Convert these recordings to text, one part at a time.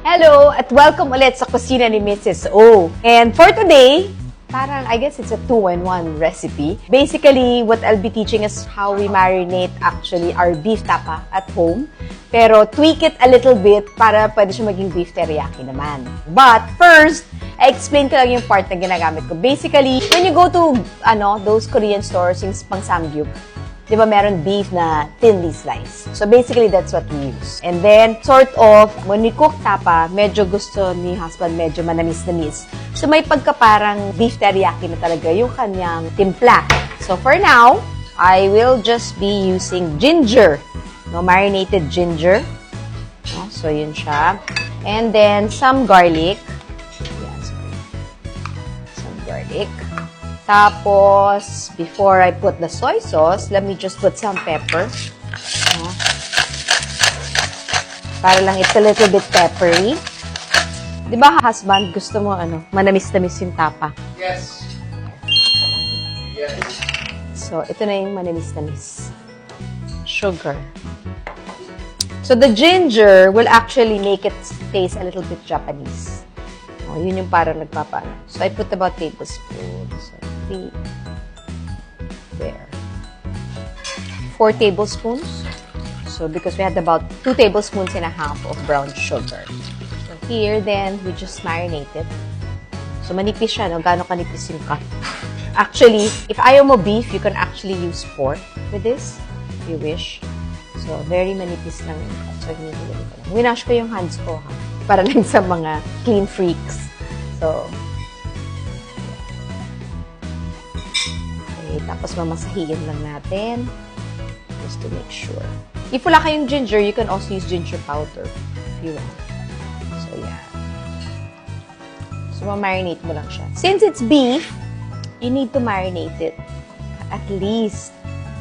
Hello at welcome ulit sa kusina ni Mrs. O. And for today, parang I guess it's a 2-in-1 recipe. Basically, what I'll be teaching is how we marinate actually our beef tapa at home. Pero tweak it a little bit para pwede siya maging beef teriyaki naman. But first, I-explain ko lang yung part na ginagamit ko. Basically, when you go to those Korean stores, yung pang samgyup, di ba meron beef na thinly sliced. So basically, that's what we use. And then, sort of, when we cook tapa, medyo gusto ni husband medyo manamis-namis. So may pagka parang beef teriyaki na talaga yung kanyang timpla. So for now, I will just be using ginger. No, marinated ginger. No, so yun siya. And then, some garlic. Garlic. Tapos, before I put the soy sauce, let me just put some pepper. Para lang it's a little bit peppery. Di ba, husband, gusto mo manamis-namis yung tapa? Yes. Yes. So, ito na yung manamis-namis. Sugar. So, the ginger will actually make it taste a little bit Japanese. Oh, yun yung parang nagpapaano. So, I put about tablespoons. So, 3. There. 4 tablespoons. So, because we had about 2 tablespoons and a half of brown sugar. So, here, then, we just marinate it. So, manipis siya, no? Gano'ng kanipis yung cut. Actually, if ayaw mo beef, you can actually use pork with this, if you wish. So, very manipis lang yung cut. So, hinihili ko lang. Winash ko yung hands ko, ha? Para lang sa mga clean freaks. So, okay, tapos mamasahiin lang natin. Just to make sure. If wala kayong ginger, you can also use ginger powder if you want. So, yeah. So, ma-marinate mo lang siya. Since it's beef, you need to marinate it at least,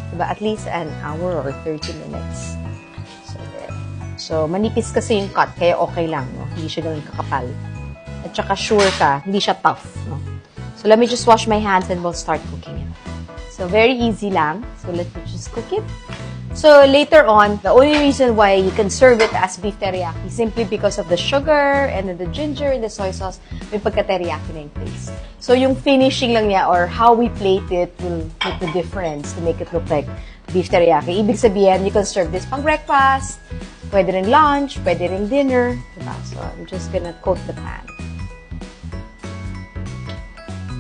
diba? At least an hour or 30 minutes. So, manipis kasi yung cut, kaya okay lang, no? Hindi siya ganun kakapal. At saka sure ka, hindi siya tough, no? So, let me just wash my hands and we'll start cooking it. So, very easy lang. So, let me just cook it. So, later on, the only reason why you can serve it as beef teriyaki simply because of the sugar and then the ginger and the soy sauce, may pagka-teriyaki na yung taste. So, yung finishing lang niya or how we plate it will make the difference to make it look like beef teriyaki. Ibig sabihin, you can serve this pang breakfast, pwede rin lunch, pwede rin dinner. Diba? So, I'm just gonna coat the pan.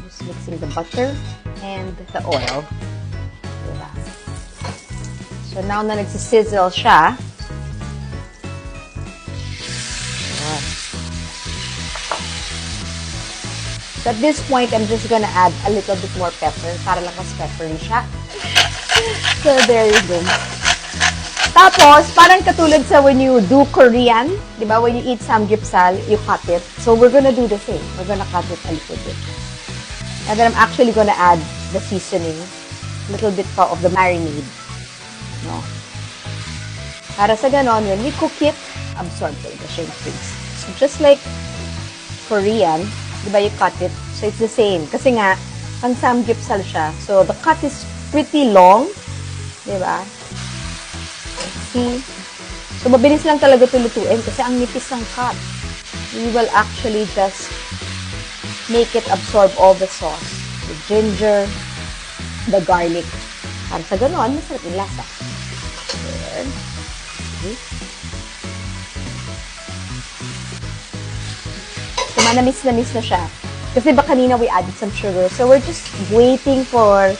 Just mixing the butter and the oil. Diba? So, now na nagsisizzle siya, so, at this point, I'm just gonna add a little bit more pepper para lang mas peppery siya. So, there you go. Tapos, parang katulad sa when you do Korean, di ba? When you eat samgyeopsal, you cut it. So, we're gonna do the same. We're gonna cut it a little bit. And then, I'm actually gonna add the seasoning. A little bit pa of the marinade. No? Para sa ganon, when we cook it, absorb talaga siya yung taste. So, just like Korean, di ba? You cut it. So, it's the same. Kasi nga, ang samgyeopsal siya. So, the cut is pretty long. Di ba? See? So, mabilis lang talaga tulutuin kasi ang nipis ng cut. We will actually just make it absorb all the sauce. The ginger, the garlic. Para sa ganon, masarap yung lasa. There. Okay. So, manamis-namis na siya. Kasi ba kanina we added some sugar. So, we're just waiting for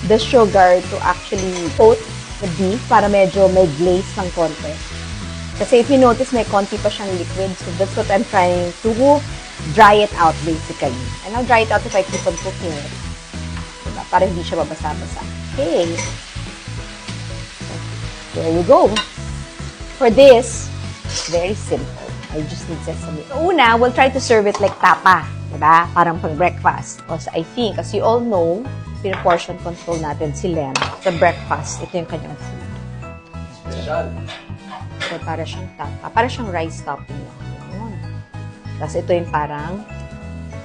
the sugar to actually coat the beef para medyo may glaze ng konti. Kasi if you notice, may konti pa siyang liquid. So, that's what I'm trying to dry it out, basically. And I'll dry it out if I keep on cooking it. Diba? Para hindi siya babasa-basa. Okay. So, there you go. For this, very simple. I just need sesame. So, una, we'll try to serve it like tapa. Diba? Parang pang breakfast. Because I think, as you all know, portion control natin si Lem. Sa breakfast, ito yung kanyang food. Special. So, para siyang tapa. Para siyang rice topping lang. Yun. Tapos ito yung parang,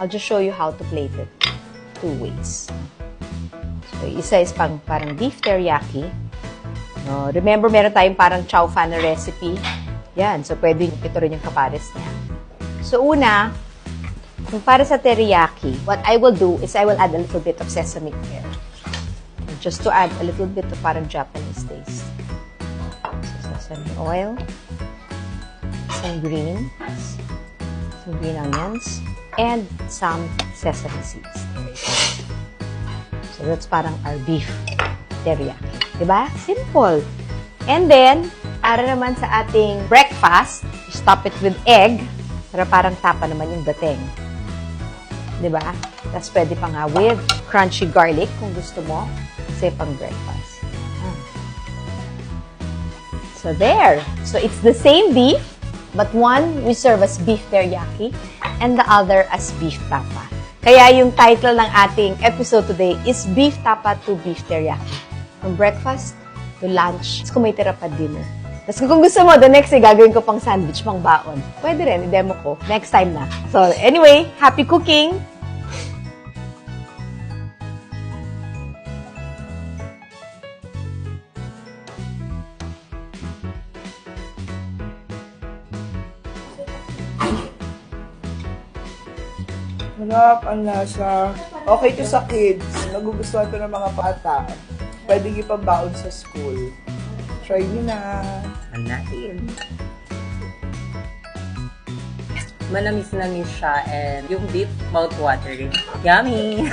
I'll just show you how to plate it. 2 ways. So, isa is parang beef teriyaki. No, remember, meron tayong parang chow fan na recipe. Yan. So, pwede ito rin yung kapares niya. So, una, kung para sa teriyaki, what I will do is I will add a little bit of sesame oil. Just to add a little bit of parang Japanese taste. So, sesame oil, some green onions, and some sesame seeds. So, that's parang our beef teriyaki. Diba? Simple. And then, para naman sa ating breakfast, stop it with egg, para parang tapa naman yung dating. Diba? Tapos pwede pa nga with crunchy garlic kung gusto mo. Kasi pang breakfast. So, there. So, it's the same beef, but one we serve as beef teriyaki and the other as beef tapa. Kaya yung title ng ating episode today is Beef Tapa to Beef Teriyaki. From breakfast to lunch, kung may tira pa dinner. Tapos kung gusto mo, the next day, gagawin ko pang sandwich, pang baon. Pwede rin, i-demo ko. Next time na. So, anyway, happy cooking! Sarap, ang lasa. Okay to sa kids. Magugustuhan to ng mga bata. Pwedeng ipambaon sa school. Try nyo na. Anahin. Manamis-namis siya and yung beef mouth-watering. Yummy!